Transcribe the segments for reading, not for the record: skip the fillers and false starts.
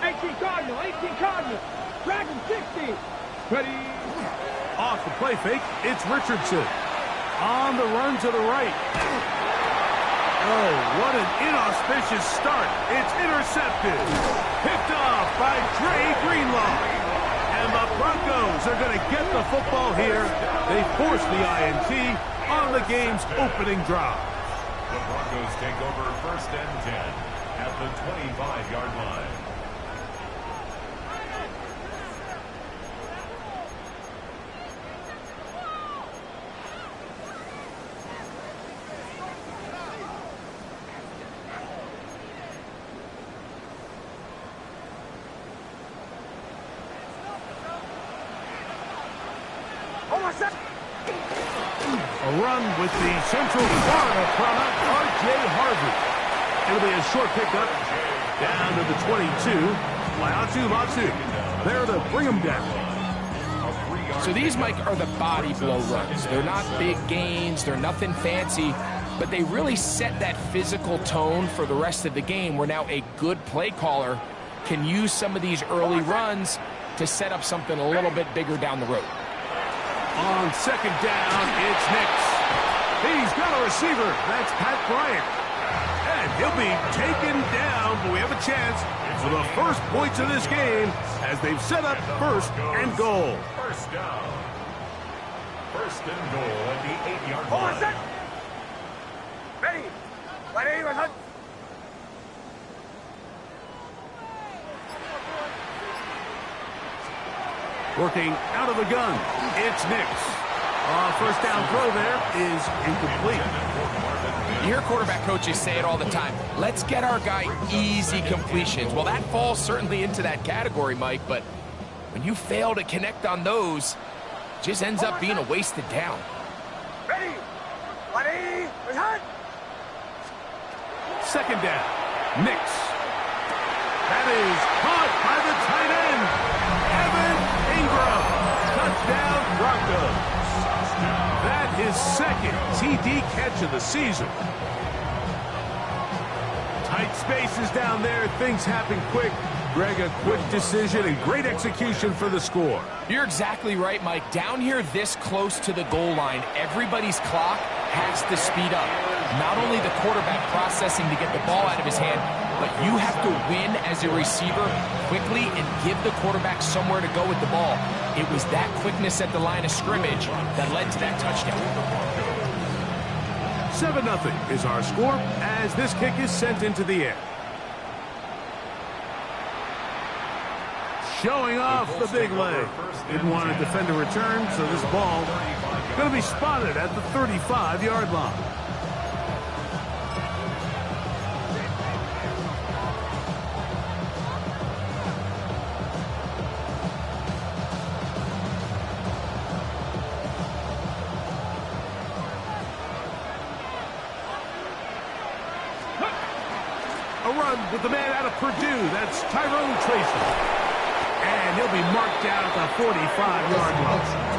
18 Cardinal, 18 Cardinal. Dragon 60. Ready. Off the play fake, it's Richardson. On the run to the right. Oh, what an inauspicious start. It's intercepted. Picked off by Dre Greenlaw. And the Broncos are going to get the football here. They force the INT on the game's opening drive. The Broncos take over 1st and 10 at the 25-yard line. A run with the Central Florida product, R.J. Harvey. It'll be a short pickup down to the 22. Latu. There to bring him down. So these, Mike, are the body blow runs. They're not big gains. They're nothing fancy. But they really set that physical tone for the rest of the game where now a good play caller can use some of these early runs to set up something a little bit bigger down the road. On 2nd down, it's Nix. He's got a receiver. That's Pat Bryant. And he'll be taken down, but we have a chance for the first points of this game as they've set up 1st and goal. First down. 1st and goal at the 8-yard line. Ready. Ready. Ready. Working out of the gun, it's Nix. First down throw there is incomplete. You hear quarterback coaches say it all the time. Let's get our guy easy completions. Well, that falls certainly into that category, Mike, but when you fail to connect on those, it just ends up being a wasted down. Ready. Ready. Ready. 2nd down, Nix. That is caught by the tight end, Evan Ingram. Touchdown, Broncos. That is 2nd TD catch of the season. Tight spaces down there. Things happen quick. Greg, a quick decision and great execution for the score. You're exactly right, Mike. Down here this close to the goal line, everybody's clock has to speed up. Not only the quarterback processing to get the ball out of his hand, but you have to win as a receiver quickly and give the quarterback somewhere to go with the ball. It was that quickness at the line of scrimmage that led to that touchdown. 7-0 is our score as this kick is sent into the air. Showing off the big leg. Didn't want to defend a return, so this ball going to be spotted at the 35-yard line. A run with the man out of Purdue. That's Tyrone Tracy. And he'll be marked down at the 45-yard line.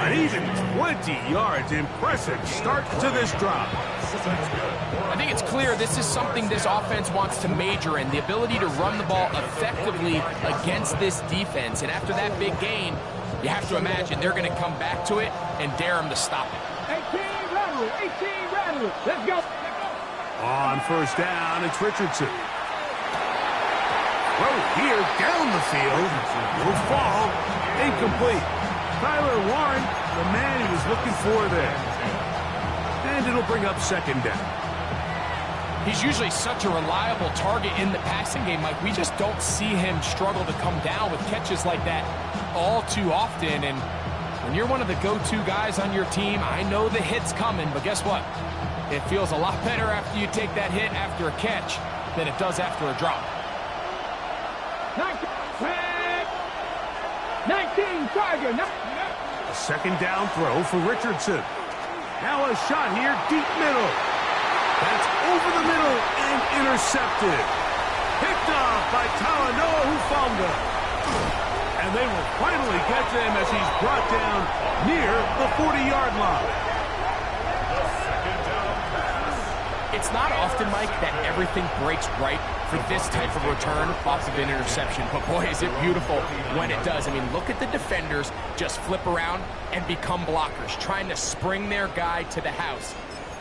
An even 20 yards. Impressive start to this drive. I think it's clear this is something this offense wants to major in, the ability to run the ball effectively against this defense. And after that big gain, you have to imagine they're going to come back to it and dare them to stop it. 18 rattle. 18 rattle. Let's go. On 1st down, it's Richardson. Throw here down the field. Will fall. Incomplete. Tyler Warren, the man he was looking for there. And it'll bring up 2nd down. He's usually such a reliable target in the passing game, Mike. We just don't see him struggle to come down with catches like that all too often. And when you're one of the go-to guys on your team, I know the hit's coming, but guess what? It feels a lot better after you take that hit after a catch than it does after a drop. 19 Tiger. A 2nd down throw for Richardson. Now a shot here, deep middle. That's over the middle and intercepted. Picked off by Talanoa Hufanga. And they will finally get to him as he's brought down near the 40-yard line. It's not often, Mike, that everything breaks right for this type of return off of an interception. But boy, is it beautiful when it does. I mean, look at the defenders just flip around and become blockers, trying to spring their guy to the house.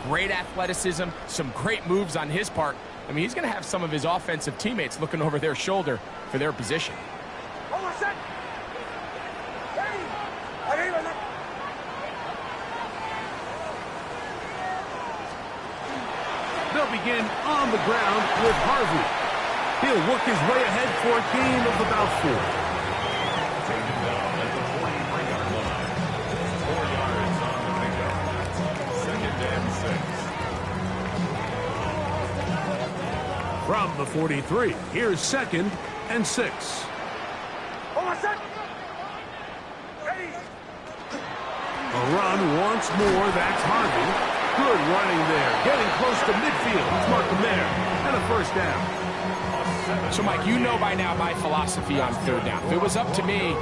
Great athleticism, some great moves on his part. I mean, he's going to have some of his offensive teammates looking over their shoulder for their position. They'll begin on the ground with Harvey. He'll work his way ahead for a gain of about 4. Taken down at the 43-yard line. 4 yards on the pickup. Second and 6. From the 43, here's 2nd and 6. A run once more, that's Harvey. Good running there, getting close to midfield. Let's mark him there, and a first down. So, Mike, you know by now my philosophy on 3rd down. If it was up to me,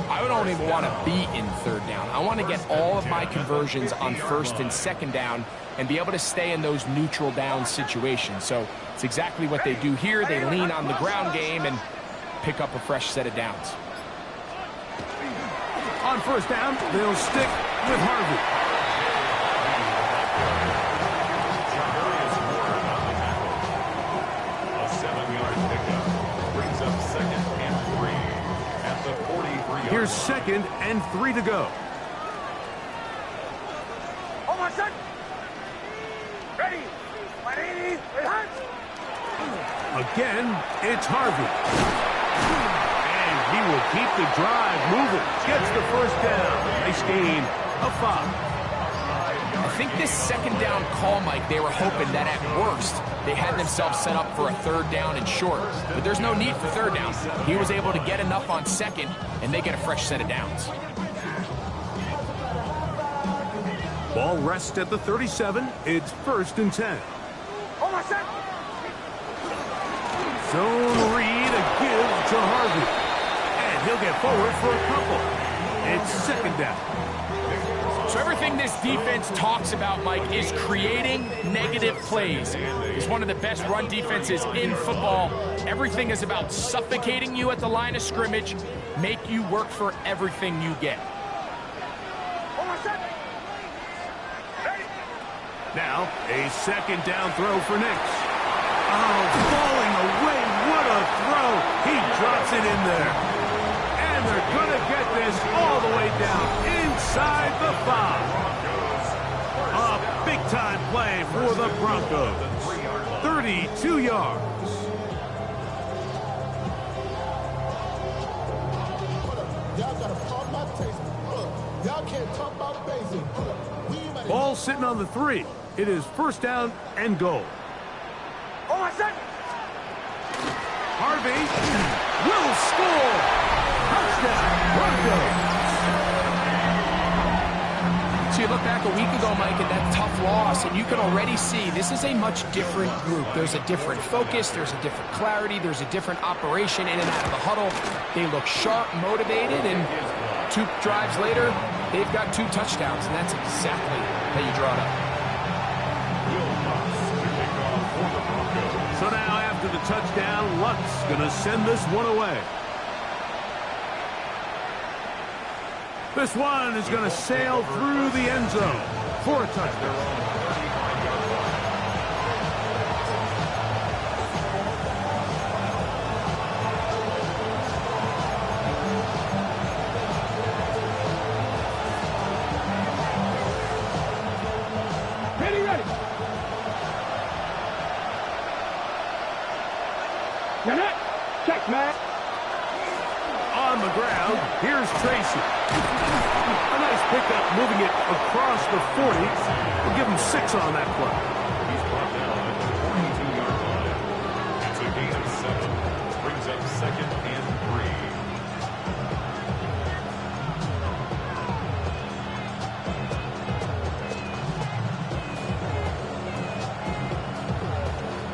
I would only want to be in 3rd down. I want to get all of my conversions on 1st and 2nd down and be able to stay in those neutral down situations. So it's exactly what they do here. They lean on the ground game and pick up a fresh set of downs. On 1st down, they'll stick with Harvey. Here's 2nd and 3 to go. Again, it's Harvey. And he will keep the drive moving. Gets the first down. Nice gain of 5. I think this 2nd down call, Mike, they were hoping that at worst they had themselves set up for a 3rd down and short. But there's no need for 3rd down. He was able to get enough on 2nd, and they get a fresh set of downs. Ball rests at the 37. It's 1st and 10. Zone read, a give to Harvey. And he'll get forward for a couple. It's 2nd down. So everything this defense talks about, Mike, is creating negative plays. It's one of the best run defenses in football. Everything is about suffocating you at the line of scrimmage, make you work for everything you get. Now, a 2nd down throw for Nix. Oh, falling away. What a throw. He drops it in there. And they're going to get this all the way down inside the 5. A big-time play for the Broncos. 32 yards. Y'all gotta pump my taste. Y'all can't talk about basic. Ball sitting on the 3. It is 1st down and goal. Harvey will score. Touchdown, Broncos. So you look back a week ago, Mike, at that tough loss, and you can already see this is a much different group. There's a different focus, there's a different clarity, there's a different operation in and out of the huddle. They look sharp, motivated, and 2 drives later, they've got 2 touchdowns, and that's exactly how you draw it up. So now after the touchdown, Luck's going to send this one away. This one is going to sail through the end zone for a touchdown. Ready. You're not. Check, man. On the ground, here's Tracy. A nice pickup, moving it across the 40. We'll give him 6 on that play. He's brought down at the 42-yard line. It's a gain of 7. Brings up 2nd and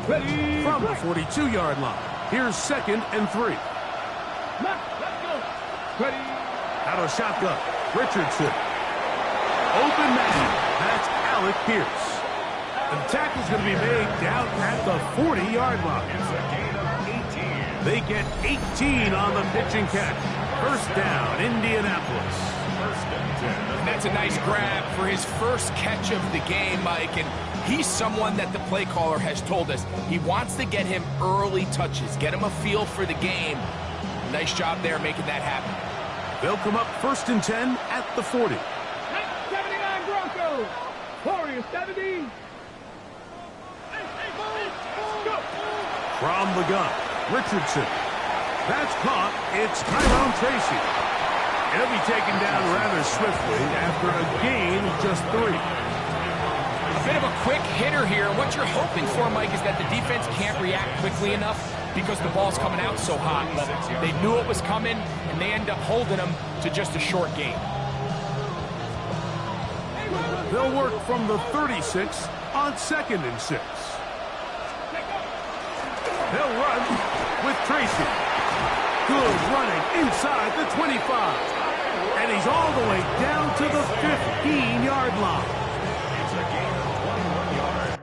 3. Ready. From the 42-yard line, here's 2nd and 3. Let's go. Ready. Out of shotgun, Richardson. Open man. That's Alec Pierce. And the tackle's going to be made down at the 40-yard line. It's a gain of 18. They get 18 on the pitch and catch. First down, Indianapolis. First and 10. And that's a nice grab for his first catch of the game, Mike. And he's someone that the play caller has told us he wants to get him early touches, get him a feel for the game. Nice job there making that happen. They'll come up first and 10 at the 40. 79 Broncos. Warriors 70. From the gun, Richardson. That's caught. It's Tyrone Tracy. He'll be taken down rather swiftly after a gain of just 3. A bit of a quick hitter here. What you're hoping for, Mike, is that the defense can't react quickly enough because the ball's coming out so hot. But they knew it was coming, and they end up holding them to just a short gain. They'll work from the 36 on 2nd and 6. They'll run with Tracy. Good running inside the 25. And he's all the way down to the 15-yard line. It's a gain of 21 yards.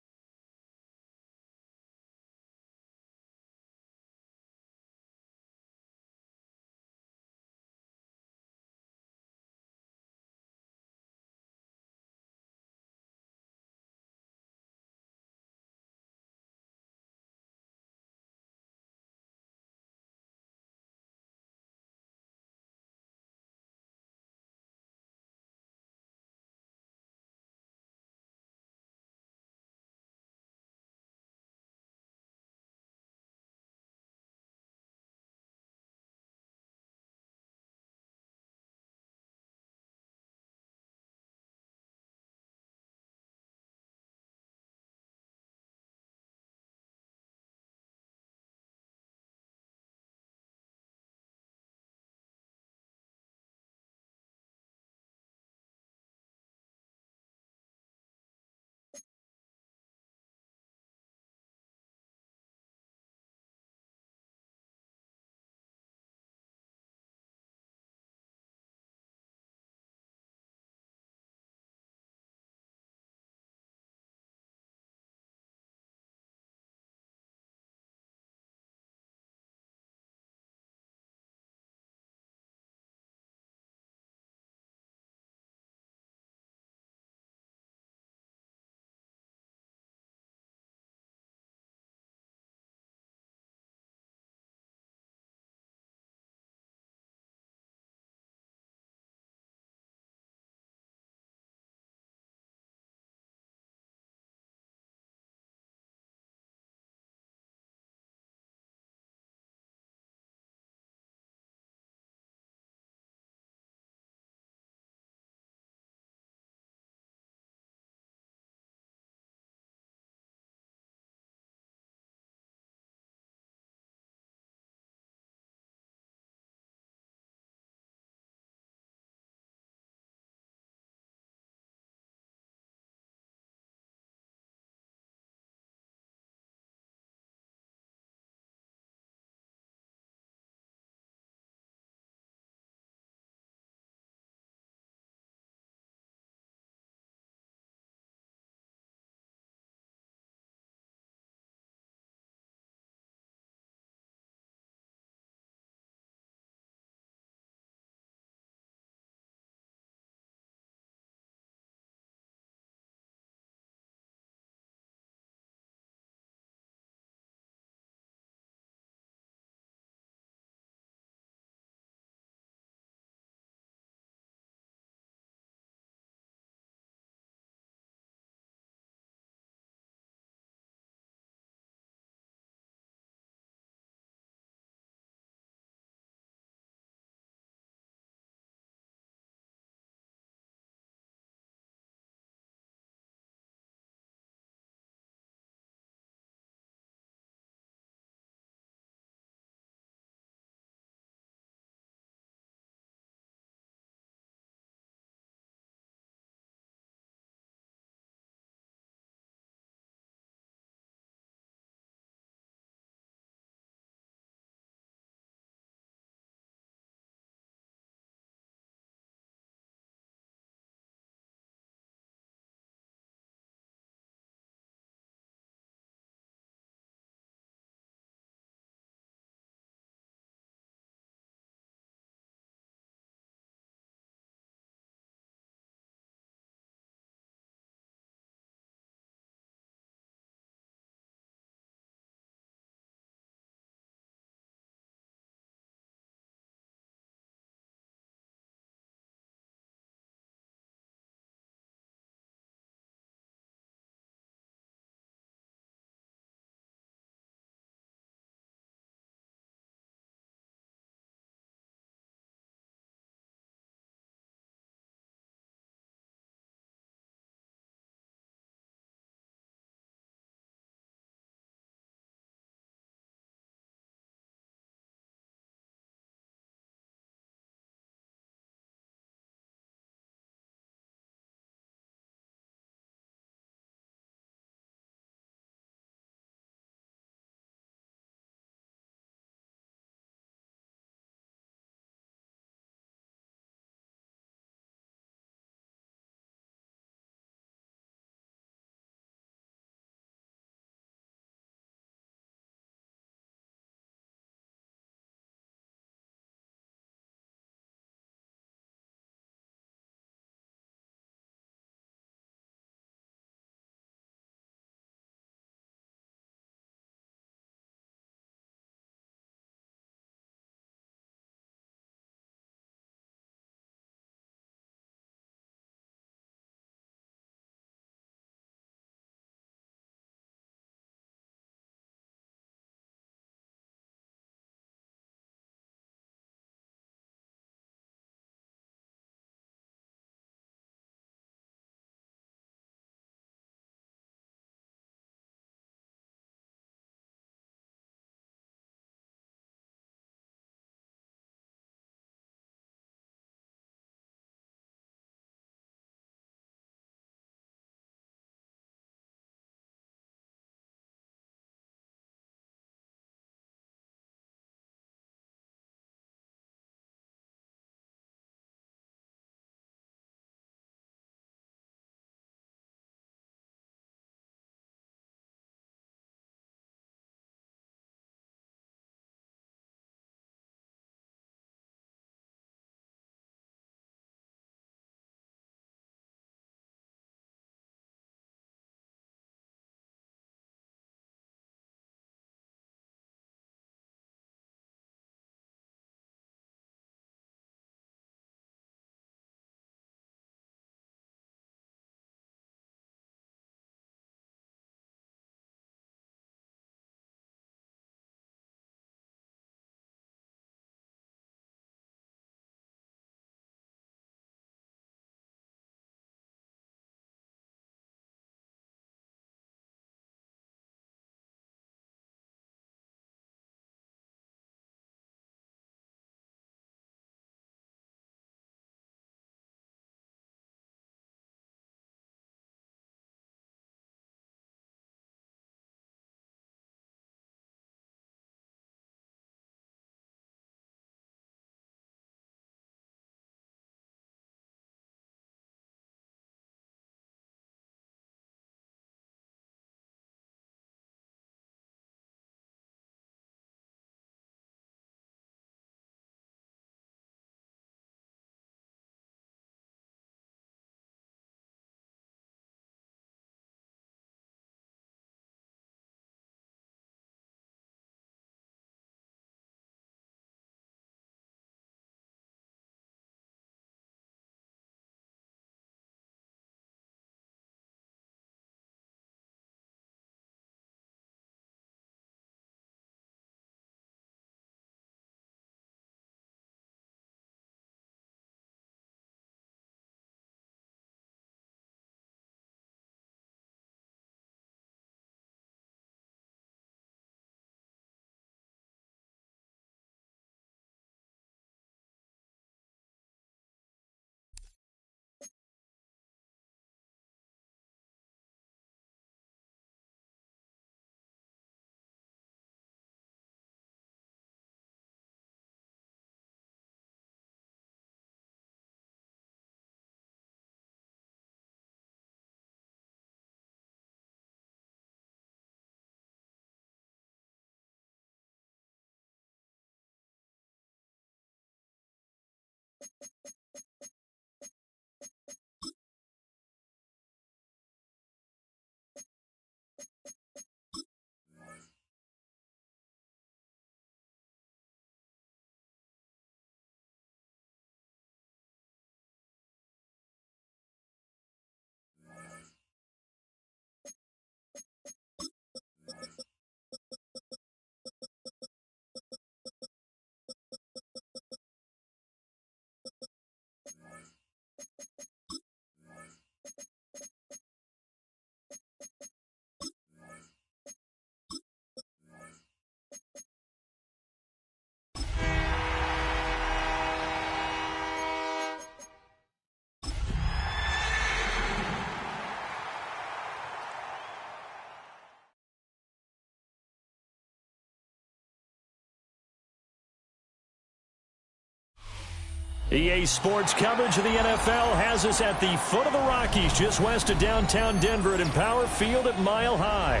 EA Sports coverage of the NFL has us at the foot of the Rockies, just west of downtown Denver at Empower Field at Mile High.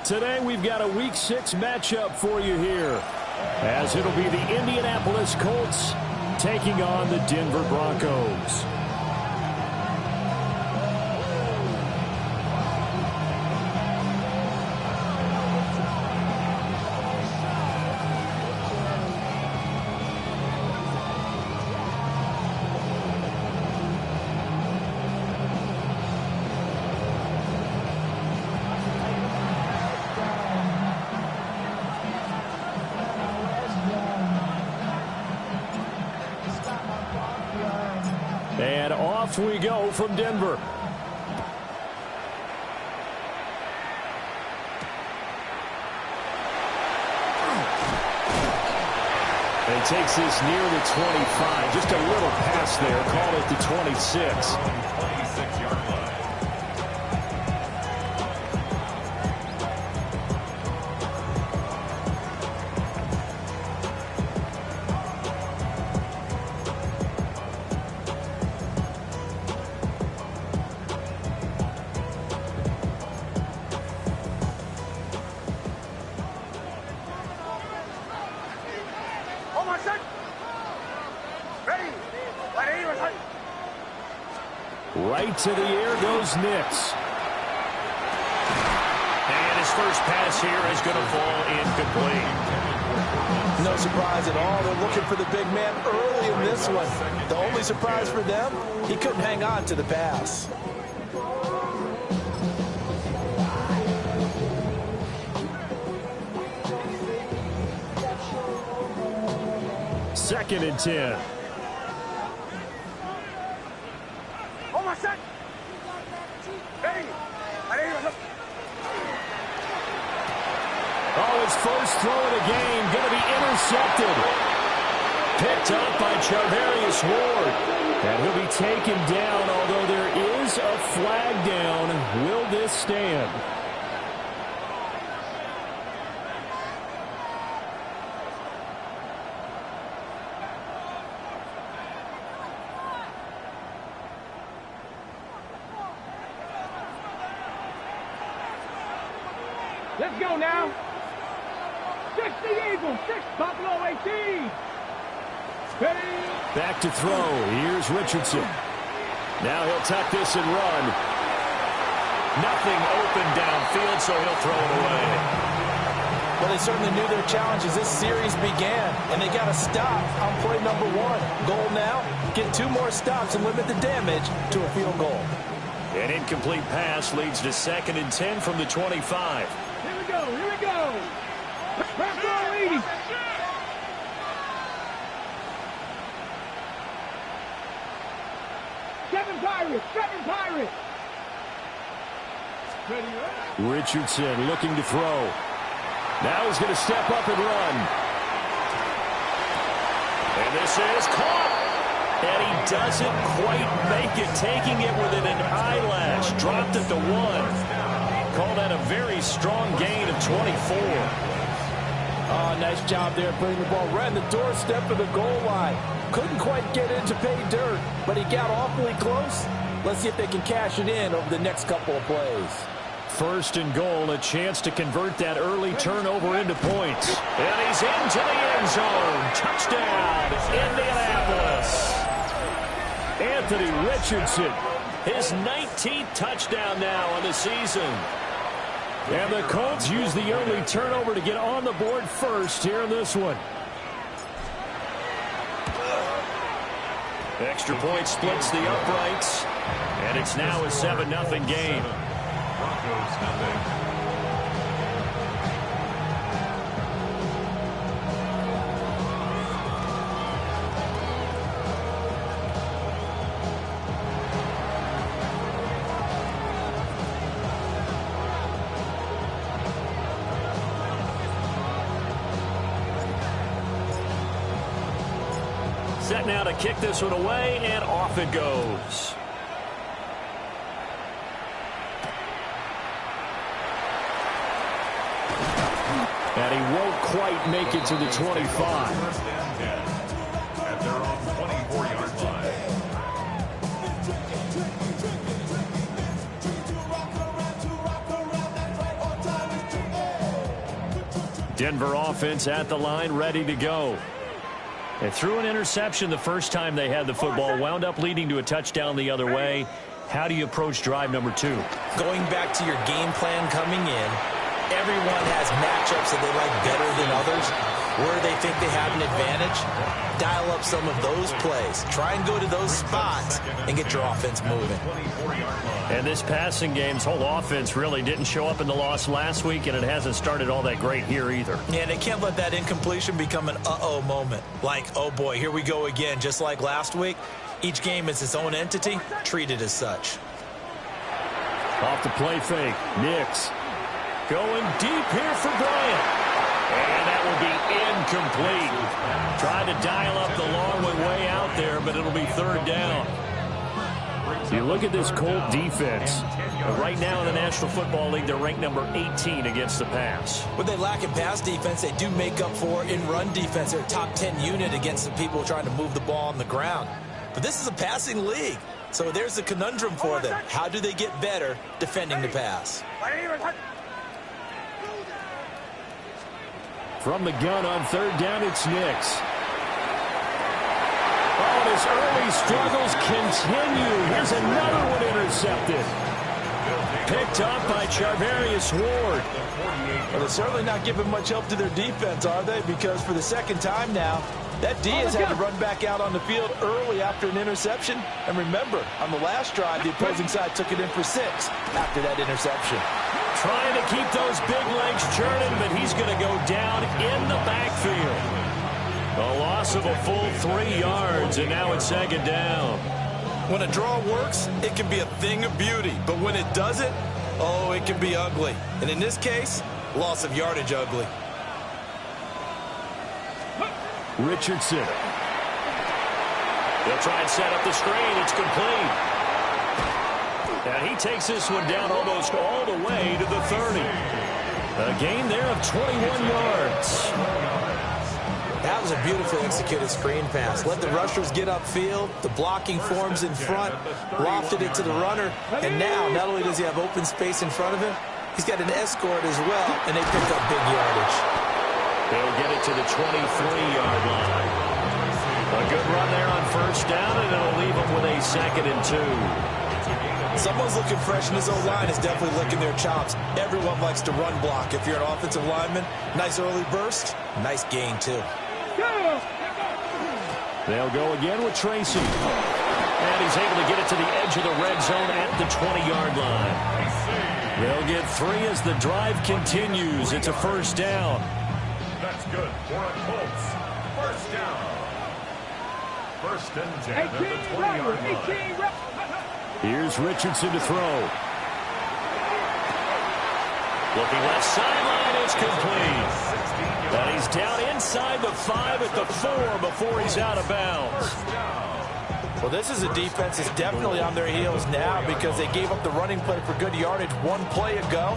Today we've got a Week 6 matchup for you here, as it'll be the Indianapolis Colts taking on the Denver Broncos. And off we go from Denver. And he takes this near the 25. Just a little pass there. Call it the 26. 26-yard line. Right to the air goes Nix. And his first pass here is going to fall incomplete. No surprise at all. They're looking for the big man early in this one. The only surprise for them, he couldn't hang on to the pass. Second and 10. Oh, his first throw of the game going to be intercepted. Picked up by Charvarius Ward. And he'll be taken down, although there is a flag down. Will this stand? Let's go now. 6 the Eagles, 6 Buffalo 18. Ready. Back to throw. Here's Richardson. Now he'll tuck this and run. Nothing open downfield, so he'll throw it away. Well, they certainly knew their challenge as this series began, and they got to stop on play number 1. Goal now, get 2 more stops and limit the damage to a field goal. An incomplete pass leads to 2nd and 10 from the 25. Here we go, here we go. Buffalo 80. Seven Pirates. Ready. Richardson looking to throw. Now he's going to step up and run. And this is caught. And he doesn't quite make it, taking it within an eyelash. Dropped at the 1. Call that a very strong gain of 24. Oh, nice job there putting the ball right in the doorstep of the goal line. Couldn't quite get in to pay dirt, but he got awfully close. Let's see if they can cash it in over the next couple of plays. 1st and goal, a chance to convert that early turnover into points. And he's into the end zone. Touchdown, Indianapolis. Anthony Richardson. His 19th touchdown now on the season. And the Colts use the early turnover to get on the board first here in this one. Extra point splits the uprights. And it's now a 7-0 game. Broncos nothing. Set now to kick this one away, and off it goes. And he won't quite make it to the 25. First and 10 at their own 24-yard line. Denver offense at the line, ready to go. They threw an interception the first time they had the football, wound up leading to a touchdown the other way. How do you approach drive number 2? Going back to your game plan coming in, everyone has matchups that they like better than others. Where they think they have an advantage, dial up some of those plays. Try and go to those spots and get your offense moving. And this passing game's whole offense really didn't show up in the loss last week, and it hasn't started all that great here either. Yeah, they can't let that incompletion become an uh-oh moment. Like, oh boy, here we go again. Just like last week, each game is its own entity, treat it as such. Off the play fake, Nix going deep here for Bryant. And that will be incomplete. Tried to dial up the long one way out there, but it'll be third down. You look at this Colt defense. Right now in the National Football League, they're ranked number 18 against the pass. What they lack in pass defense, they do make up for in run defense. They're a top 10 unit against the people trying to move the ball on the ground. But this is a passing league. So there's the conundrum for them. How do they get better defending the pass? From the gun on third down, it's Nix. Oh, his early struggles continue. Here's another one intercepted. Picked up by Charvarius Ward. Well, they're certainly not giving much help to their defense, are they? Because for the second time now, that D has had to run back out on the field early after an interception. And remember, on the last drive, the opposing side took it in for 6 after that interception. Trying to keep those big legs churning, but he's going to go down in the backfield. A loss of a full 3 yards, and now it's second down. When a draw works, it can be a thing of beauty. But when it doesn't, oh, it can be ugly. And in this case, loss of yardage ugly. Richardson. They'll try and set up the screen. It's complete. And he takes this one down almost all the way to the 30. A gain there of 21 yards. That was a beautifully executed screen pass. Let the rushers get upfield. The blocking forms in front. Lofted it to the runner. And now, not only does he have open space in front of him, he's got an escort as well, and they pick up big yardage. They'll get it to the 23-yard line. A good run there on first down, and it'll leave them with a 2nd and 2. Someone's looking fresh, and his O-line is definitely licking their chops. Everyone likes to run block. If you're an offensive lineman, nice early burst, nice gain, too. They'll go again with Tracy. And he's able to get it to the edge of the red zone at the 20-yard line. They'll get 3 as the drive continues. It's a first down. That's good for a Colts. First down. First and 10 at the 20-yard line. Here's Richardson to throw. Looking left sideline, it's complete. And he's down inside the 5 at the 4 before he's out of bounds. Well, this is a defense that's definitely on their heels now because they gave up the running play for good yardage 1 play ago.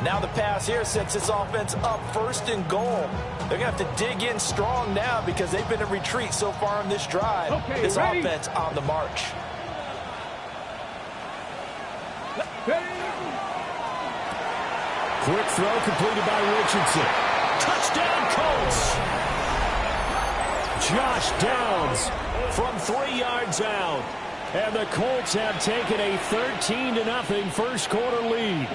Now the pass here sets this offense up 1st and goal. They're going to have to dig in strong now because they've been in retreat so far on this drive. This offense on the march. Quick throw completed by Richardson. Touchdown, Colts! Josh Downs from 3 yards out. And the Colts have taken a 13-0 first quarter lead.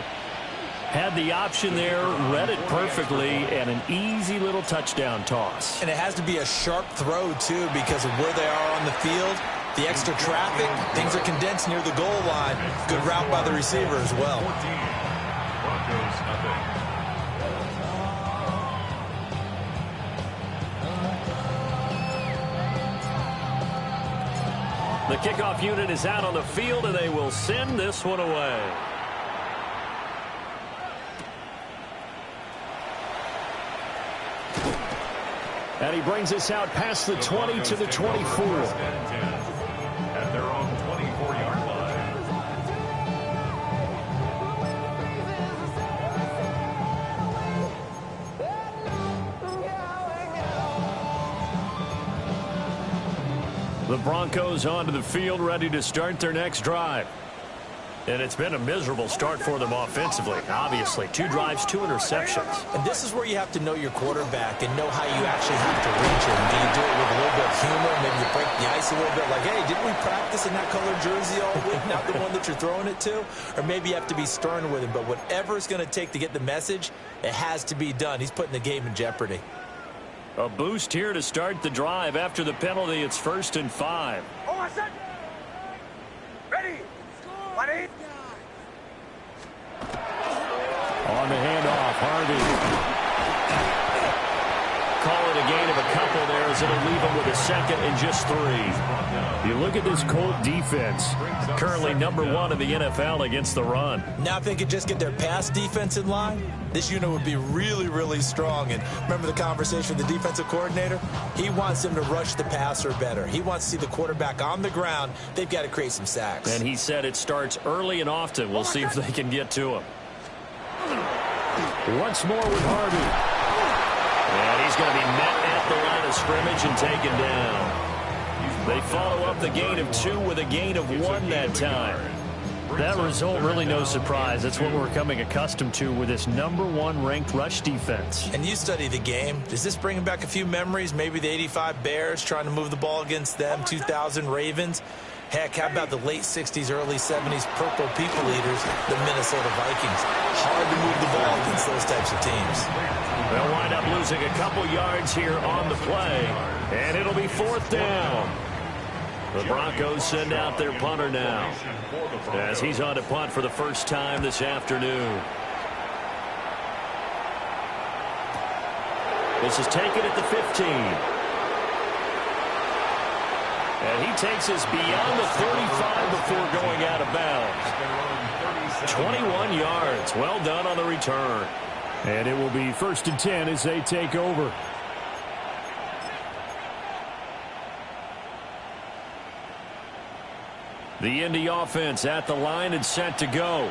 Had the option there, read it perfectly, and an easy little touchdown toss. And it has to be a sharp throw, too, because of where they are on the field. The extra traffic, things are condensed near the goal line. Good route by the receiver as well. 14. Broncos nothing. The kickoff unit is out on the field, and they will send this one away. And he brings us out past the 20 to the 24. At their own 24-yard line. The Broncos onto the field, ready to start their next drive. And it's been a miserable start for them offensively. Obviously, 2 drives, 2 interceptions. And this is where you have to know your quarterback and know how you actually have to reach him. Do you do it with a little bit of humor? Maybe you break the ice a little bit, like, hey, didn't we practice in that colored jersey all week, not the one that you're throwing it to? Or maybe you have to be stern with him. But whatever it's going to take to get the message, it has to be done. He's putting the game in jeopardy. A boost here to start the drive. After the penalty, it's 1st and 5. Ready. Ready. On the handoff, Harvey. Call it a gain of a couple there as it'll leave him with a second and just 3. You look at this Colt defense, currently number 1 in the NFL against the run. Now if they could just get their pass defense in line, this unit would be really, really strong. And remember the conversation with the defensive coordinator? He wants them to rush the passer better. He wants to see the quarterback on the ground. They've got to create some sacks. And he said it starts early and often. We'll see if they can get to him. Once more with Harvey. And he's going to be met at the line of scrimmage and taken down. They follow up the gain of 2 with a gain of 1 that time. That result, really no surprise. That's what we're becoming accustomed to with this number 1 ranked rush defense. And you study the game. Does this bring back a few memories? Maybe the 85 Bears trying to move the ball against them, 2000 Ravens. Heck, how about the late 60s, early 70s Purple People Eaters, the Minnesota Vikings? Hard to move the ball against those types of teams. They'll wind up losing a couple yards here on the play, and it'll be 4th down. The Broncos send out their punter now, as he's on to punt for the first time this afternoon. This is taken at the 15. And he takes us beyond the 35 before going out of bounds. 21 yards. Well done on the return. And it will be 1st and 10 as they take over. The Indy offense at the line and set to go.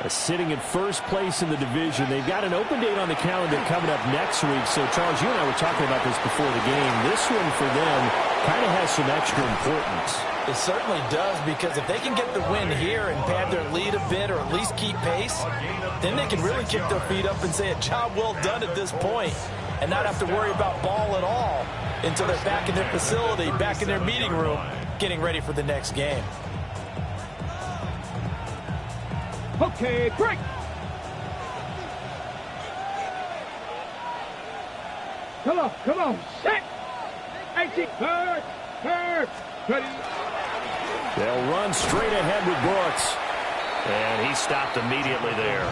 Sitting in first place in the division. They've got an open date on the calendar coming up next week. So, Charles, you and I were talking about this before the game. This one for them kind of has some extra importance. It certainly does, because if they can get the win here and pad their lead a bit or at least keep pace, then they can really kick their feet up and say a job well done at this point and not have to worry about ball at all until they're back in their facility, back in their meeting room, getting ready for the next game. Okay, break. Come on, set. 18, third, ready. They'll run straight ahead with Brooks. And he stopped immediately there.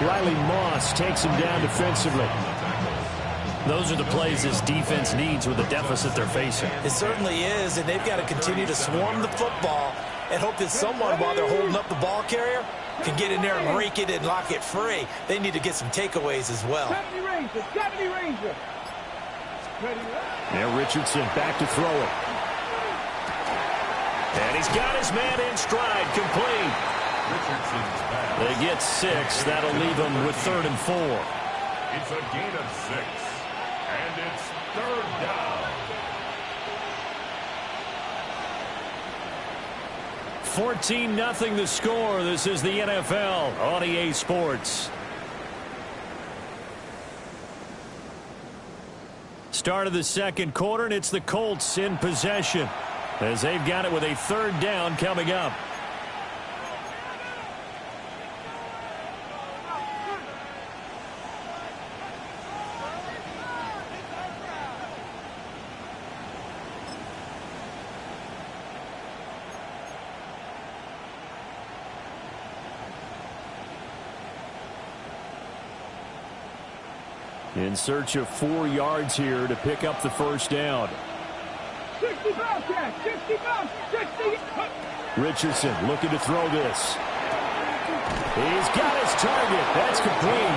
Riley Moss takes him down defensively. Those are the plays this defense needs with the deficit they're facing. It certainly is, and they've got to continue to swarm the football and hope that someone, while they're holding up the ball carrier, can get in there and rake it and lock it free. They need to get some takeaways as well. 70 Ranger. Now Richardson back to throw it. And he's got his man in stride, complete. Richardson's pass. They get 6. That'll leave them with 3rd and 4. It's a gain of 6. And it's 3rd down. 14-0 the score. This is the NFL on EA Sports. Start of the second quarter, and it's the Colts in possession. as they've got it with a 3rd down coming up. In search of 4 yards here to pick up the 1st down. 60 Bobcat, 60 Bob, 60. Richardson looking to throw this. He's got his target. That's complete.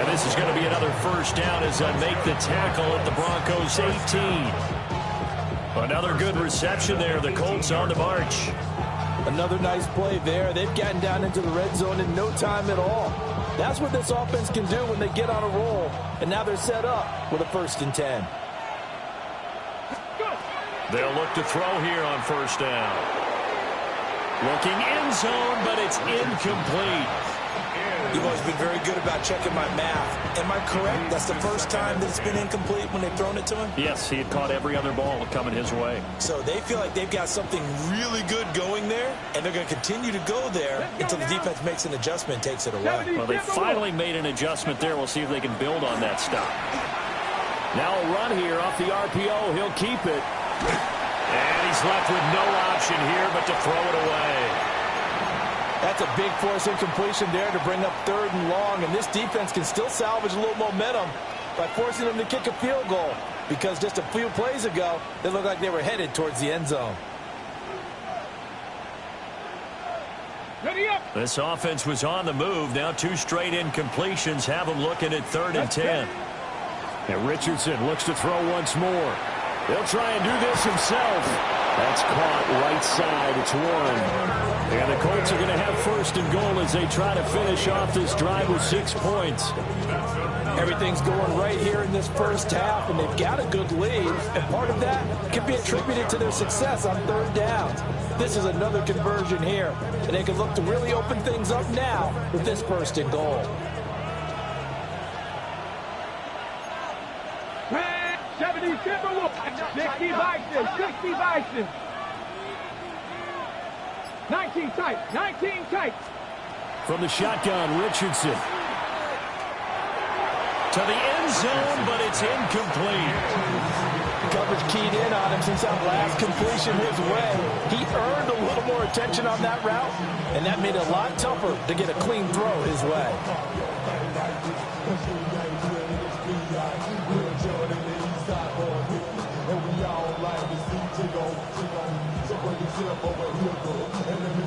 And this is going to be another 1st down as they make the tackle at the Broncos 18. Another good reception there. The Colts on the march. Another nice play there. They've gotten down into the red zone in no time at all. That's what this offense can do when they get on a roll. And now they're set up with a 1st and 10. They'll look to throw here on 1st down. Looking end zone, but it's incomplete. You've always been very good about checking my math. Am I correct? That's the first time that it's been incomplete when they've thrown it to him? Yes, he had caught every other ball coming his way. So they feel like they've got something really good going there, and they're going to continue to go there until the defense makes an adjustment and takes it away. Well, they finally made an adjustment there. We'll see if they can build on that stop. Now a run here off the RPO. He'll keep it. And he's left with no option here but to throw it away. That's a big force incompletion there to bring up 3rd and long, and this defense can still salvage a little momentum by forcing them to kick a field goal, because just a few plays ago, they looked like they were headed towards the end zone. Ready up. This offense was on the move. Now 2 straight incompletions have them looking at 3rd and 10. And Richardson looks to throw once more. He'll try and do this himself. That's caught right side. It's Warren. And the Colts are going to have 1st and goal as they try to finish off this drive with 6 points. Everything's going right here in this 1st half, and they've got a good lead. And part of that can be attributed to their success on 3rd downs. This is another conversion here, and they can look to really open things up now with this 1st and goal. 70 Timberwolves, 60 Bison, 60 Bison. 19 tight, 19 tight. From the shotgun, Richardson. To the end zone, but it's incomplete. Coverage keyed in on him since that last completion his way. He earned a little more attention on that route, and that made it a lot tougher to get a clean throw his way.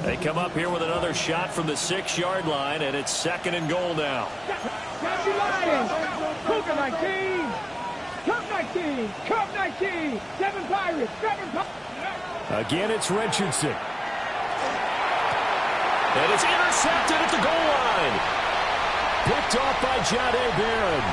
They come up here with another shot from the 6-yard line, and it's 2nd and goal now. Happy Lions, Cougar 19, Cub 19, Cub 19, 7 Pirates, 7 Pirates. Again, it's Richardson. And it's intercepted at the goal line. Picked off by Jahdae Barron.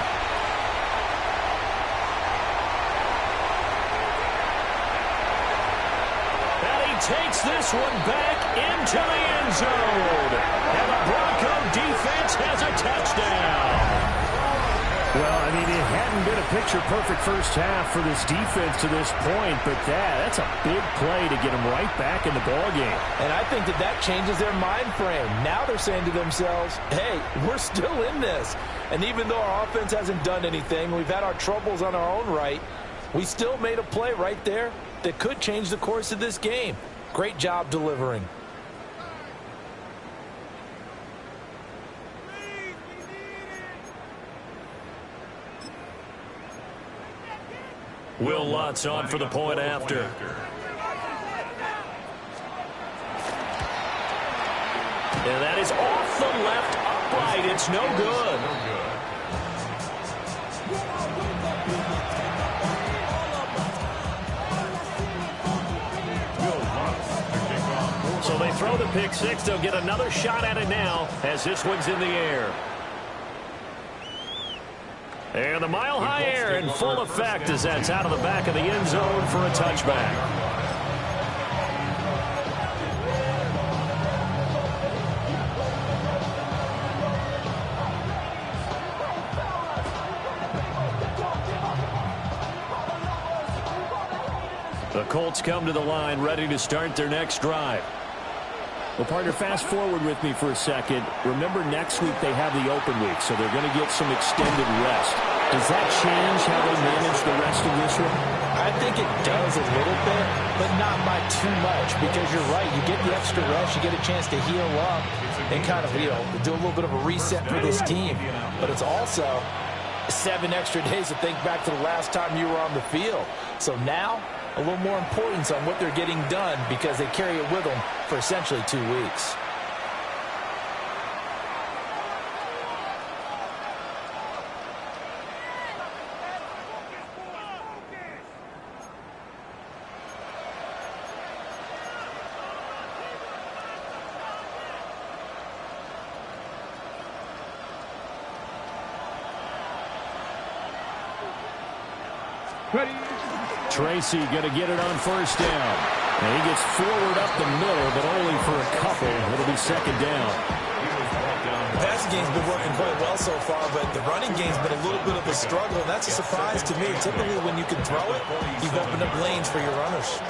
Takes this one back into the end zone. And the Bronco defense has a touchdown. Well, I mean, it hadn't been a picture-perfect 1st half for this defense to this point, but that's a big play to get them right back in the ballgame. And I think that changes their mind frame. Now they're saying to themselves, hey, we're still in this. And even though our offense hasn't done anything, we've had our troubles on our own right, we still made a play right there that could change the course of this game. Great job delivering. Will Lutz on for the point after. And that is off the left upright. It's no good. So they throw the pick 6. They'll get another shot at it now as this one's in the air. And the mile-high air in full effect as that's out of the back of the end zone for a touchback. The Colts come to the line, ready to start their next drive. Well, partner, fast forward with me for a second. Remember, next week they have the open week, so they're going to get some extended rest. Does that change how they manage the rest of this one? I think it does a little bit, but not by too much, because you're right. You get the extra rest, you get a chance to heal up and kind of, do a little bit of a reset for this team. But it's also 7 extra days to think back to the last time you were on the field. So now, a little more importance on what they're getting done because they carry it with them for essentially 2 weeks. Ready. Tracy going to get it on first down. And he gets forward up the middle, but only for a couple. It'll be second down. The passing game's been working quite well so far, but the running game's been a little bit of a struggle. That's a surprise to me. Typically, when you can throw it, you've opened up lanes for your runners.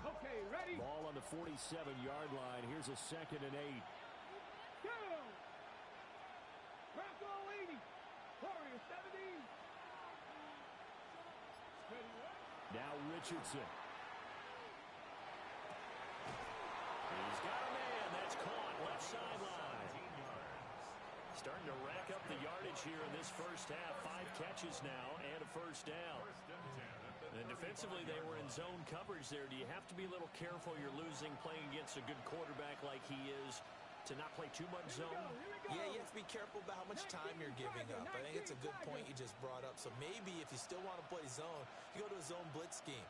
Okay, ready. Ball on the 47-yard line. Here's a 2nd and 8. Go. Bronco 80. Warrior 70. Ready, what? Now Richardson. He's got a man. That's caught. Left sideline. Starting to rack up the yardage here in this first half. 5 catches now and a first down. And defensively, they were in zone coverage there. Do you have to be a little careful? You're losing playing against a good quarterback like he is to not play too much zone? Yeah, you have to be careful about how much time you're giving up. I think it's a good point you just brought up. So maybe if you still want to play zone, you go to a zone blitz scheme.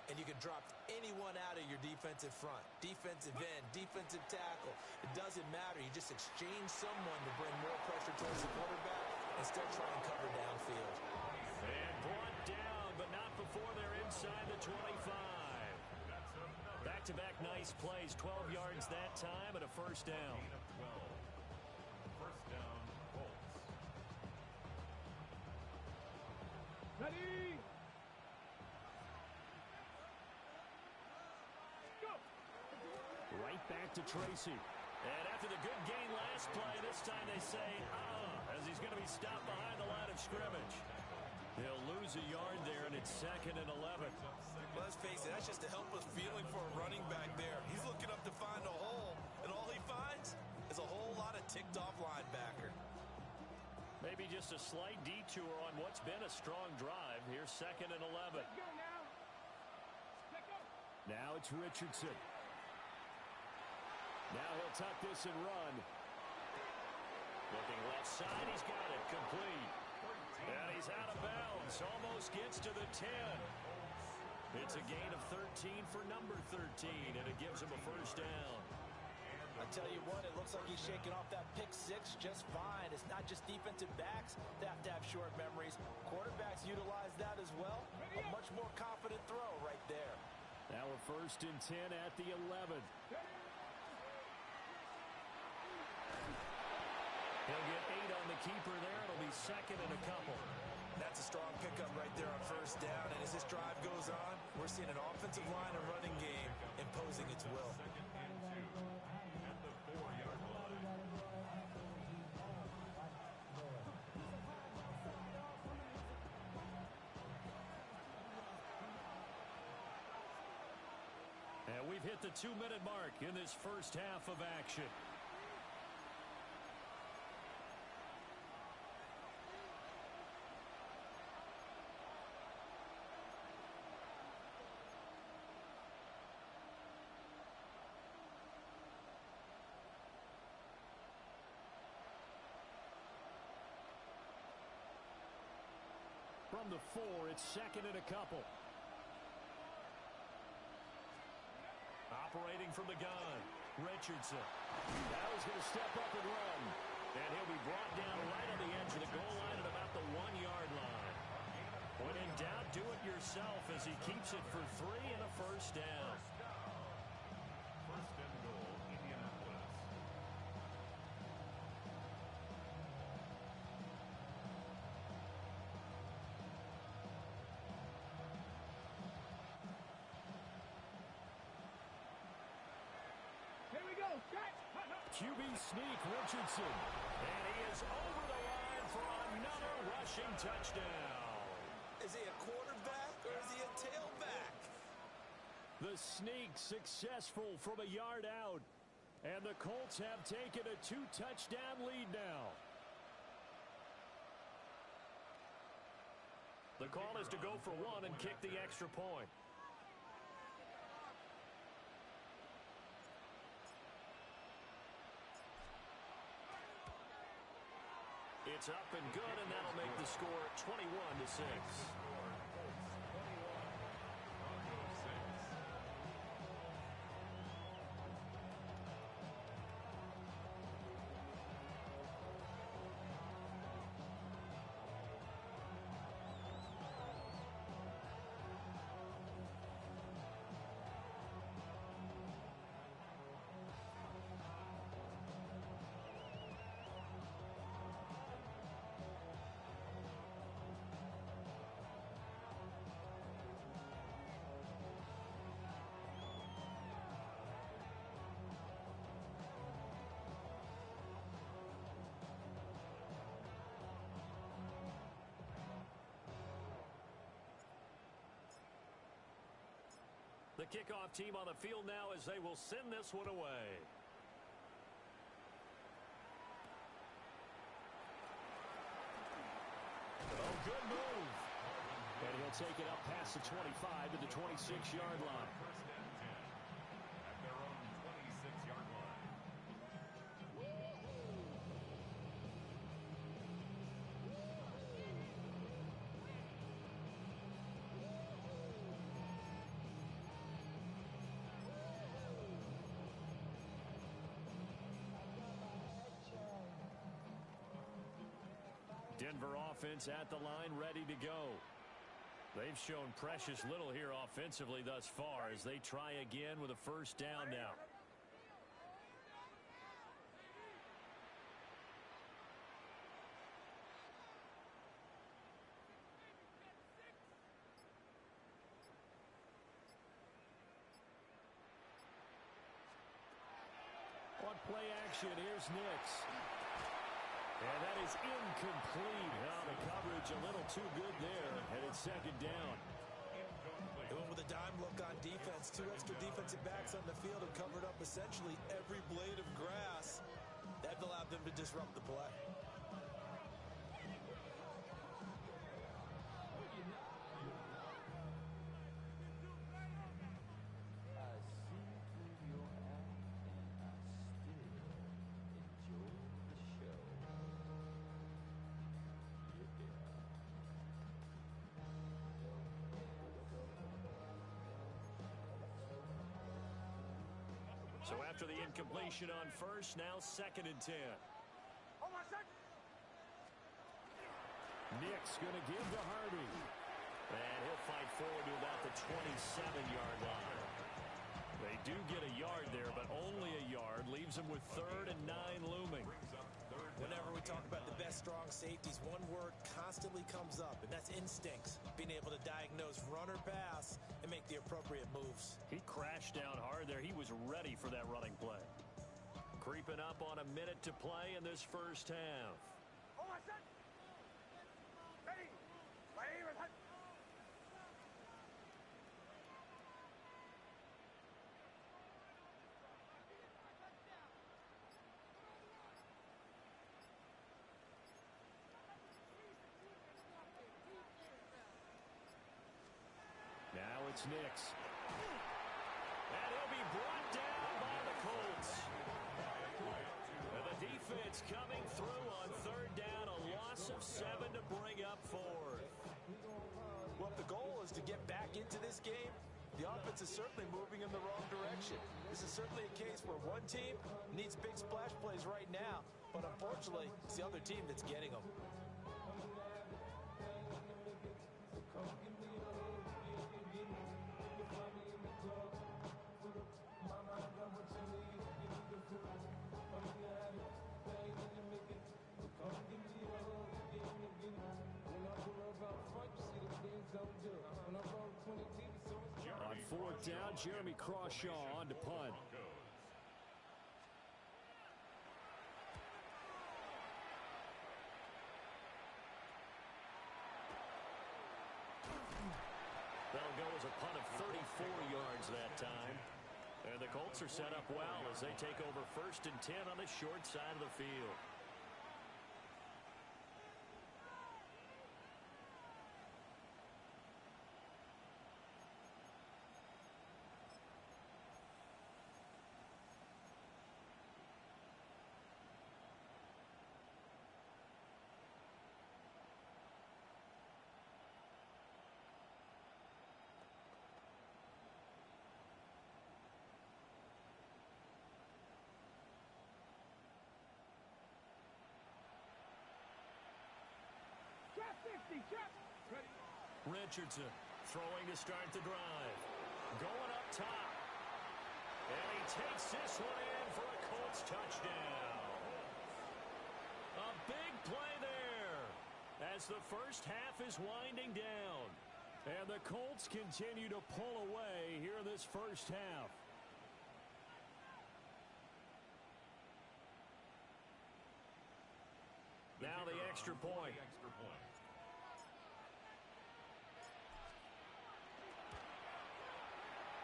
And you can drop anyone out of your defensive front. Defensive end, defensive tackle. It doesn't matter. You just exchange someone to bring more pressure towards the quarterback and still try and cover downfield. And brought down, but not before they're inside the 25. Back-to-back nice plays. 12 yards that time and a first down. First down, Colts. Ready. Right back to Tracy. And after the good gain last play, this time they say, as he's going to be stopped behind the line of scrimmage. He'll lose a yard there, and it's 2nd and 11. Let's face it, that's just a helpless feeling for a running back there. He's looking up to find a hole, and all he finds is a whole lot of ticked-off linebacker. Maybe just a slight detour on what's been a strong drive. Here's 2nd and 11. Let's go now. Let's go. Now it's Richardson. Now he'll tuck this and run. Looking left side, he's got it. Complete. And he's out of bounds. Almost gets to the 10. It's a gain of 13 for number 13, and it gives him a first down. I tell you what, it looks like he's shaking off that pick 6 just fine. It's not just defensive backs that have to have short memories. Quarterbacks utilize that as well. A much more confident throw right there. Now a 1st and 10 at the 11. He'll get 8 on the keeper there. It'll be 2nd and a couple. That's a strong pickup right there on first down. And as this drive goes on, we're seeing an offensive line and running game imposing its will. At the 4-yard line. And we've hit the 2-minute mark in this first half of action. From the 4, it's 2nd and a couple. Operating from the gun, Richardson. Now he's going to step up and run. And he'll be brought down right on the edge of the goal line at about the 1-yard line. When in doubt, do it yourself as he keeps it for 3 and a first down. First and goal, Indianapolis. QB sneak, Richardson. And he is over the line for another rushing touchdown. Is he a quarterback or is he a tailback? The sneak successful from a yard out. And the Colts have taken a 2-touchdown lead now. The call is to go for one and kick the extra point. It's up and good, and that'll make the score 21-6. The kickoff team on the field now as they will send this one away. Oh, good move. And he'll take it up past the 25 to the 26-yard line. First and 10 at their own 26-yard line. Denver offense at the line, ready to go. They've shown precious little here offensively thus far as they try again with a first down now. On play action, here's Nix. And that is incomplete. Now the coverage a little too good there, and it's second down. Going with a dime look on defense. 2 extra defensive backs on the field have covered up essentially every blade of grass. That allowed them to disrupt the play. I see through your act and I still enjoy the show. So after the incompletion on first, now second and 10. Nick's going to give to Harvey. And he'll fight forward to about the 27-yard line. They do get a yard there, but only a yard. Leaves them with 3rd and 9 looming. Whenever we talk about the best strong safeties, one word constantly comes up, and that's instincts. Being able to diagnose run or pass and make the appropriate moves. He crashed down hard there. He was ready for that running play. Creeping up on a minute to play in this first half. Now it's Nix. And he'll be brought down by the Colts. And the defense coming through on 3rd down. A loss of 7 to bring up 4th. Well, if the goal is to get back into this game, the offense is certainly moving in the wrong direction. This is certainly a case where one team needs big splash plays right now, but unfortunately, it's the other team that's getting them. On 4th down, Jeremy Crawshaw on to punt. That'll go as a punt of 34 yards that time. And the Colts are set up well as they take over 1st and 10 on the short side of the field. Trap 60, trap. Ready. Richardson throwing to start the drive. Going up top. And he takes this one in for a Colts touchdown. A big play there as the first half is winding down. And the Colts continue to pull away here in this first half. Now the extra point.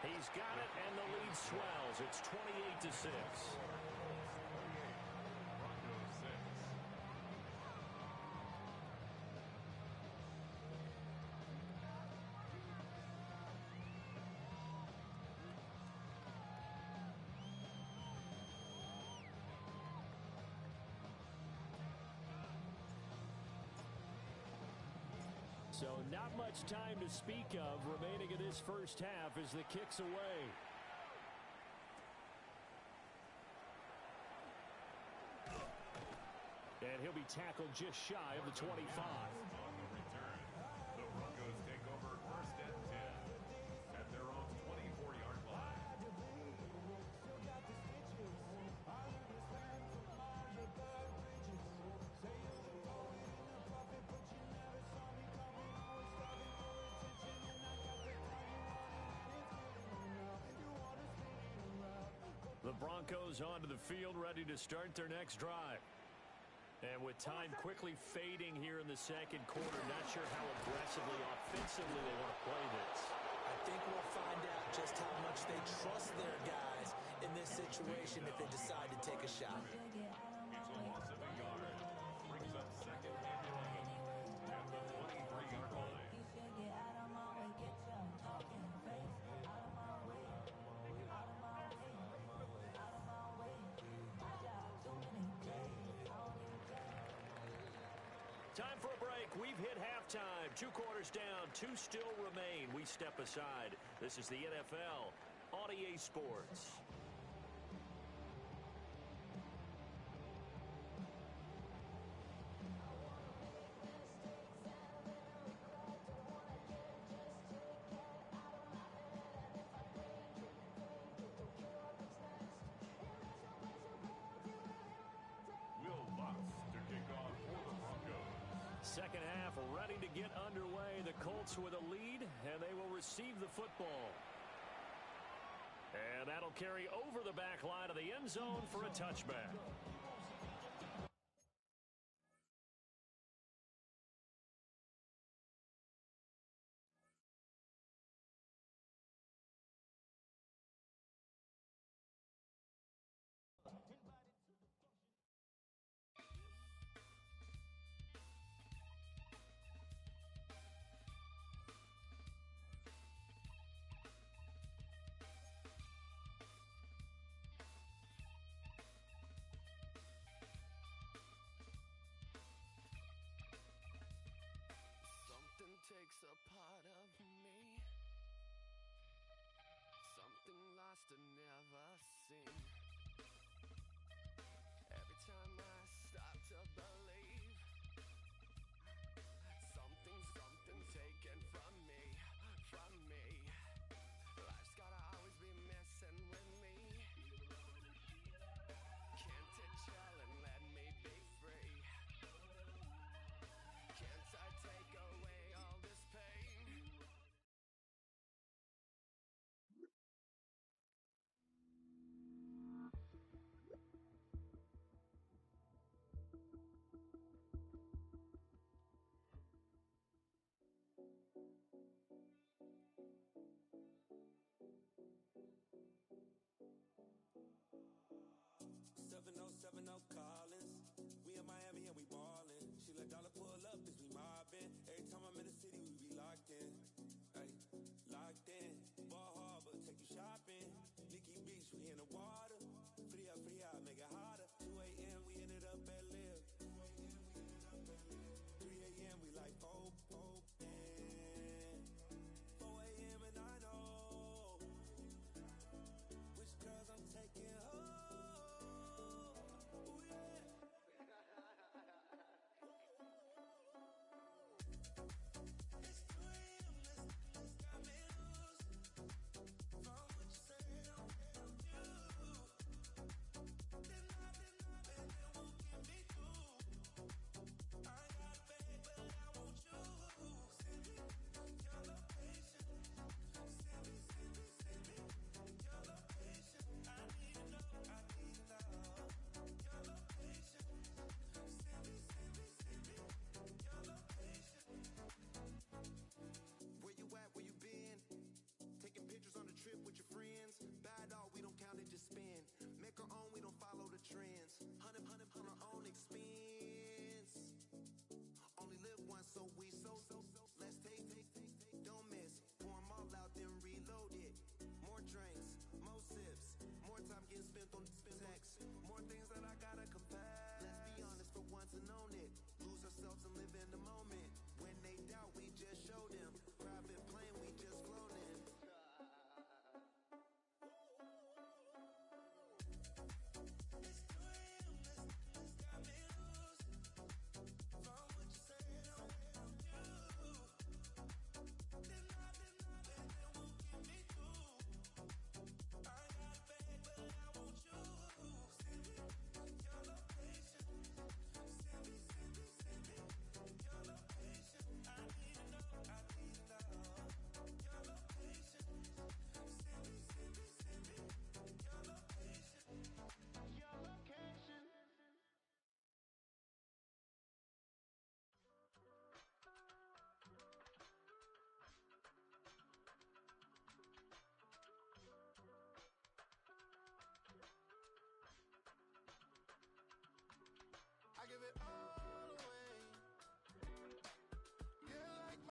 He's got it, and the lead swells. It's 28-6. Broncos 6. So not much time to speak of remaining in this first half as the kick's away. And he'll be tackled just shy of the 25. On the return, the Broncos take over 1st and 10 at their own 24-yard line. The Broncos onto the field, ready to start their next drive. And with time quickly fading here in the second quarter, not sure how aggressively, offensively they want to play this. I think we'll find out just how much they trust their guys in this situation if they decide to take a shot. It's a loss of a yard. Brings up 2nd and 11 at the 23-yard line. Time for a break. We've hit halftime. 2 quarters down. 2 still remain. We step aside. This is the NFL on EA Sports. Second half ready to get underway. The Colts with a lead, and they will receive the football. And that'll carry over the back line of the end zone for a touchback. Something takes a part of me, something lost and never seen. Every time I start to believe, something's taken from me. Life's gotta always be messing with me. Can't it chill and let me be free? Can't I take away all this pain? Collins. We in Miami and we ballin'. She let dollar pull up cause we mobbin'. Every time I'm in the city, we be locked in. Ay, locked in. Ball Harbor, take you shopping. Nikki Beach, we in the water. Free up, make it hotter. 2 a.m., we ended up at Live. 3 a.m., we like Pope. 4 a.m. and I know which girls I'm taking home. More things that I gotta compare. Let's be honest for once and own it. Lose ourselves and live in the moment.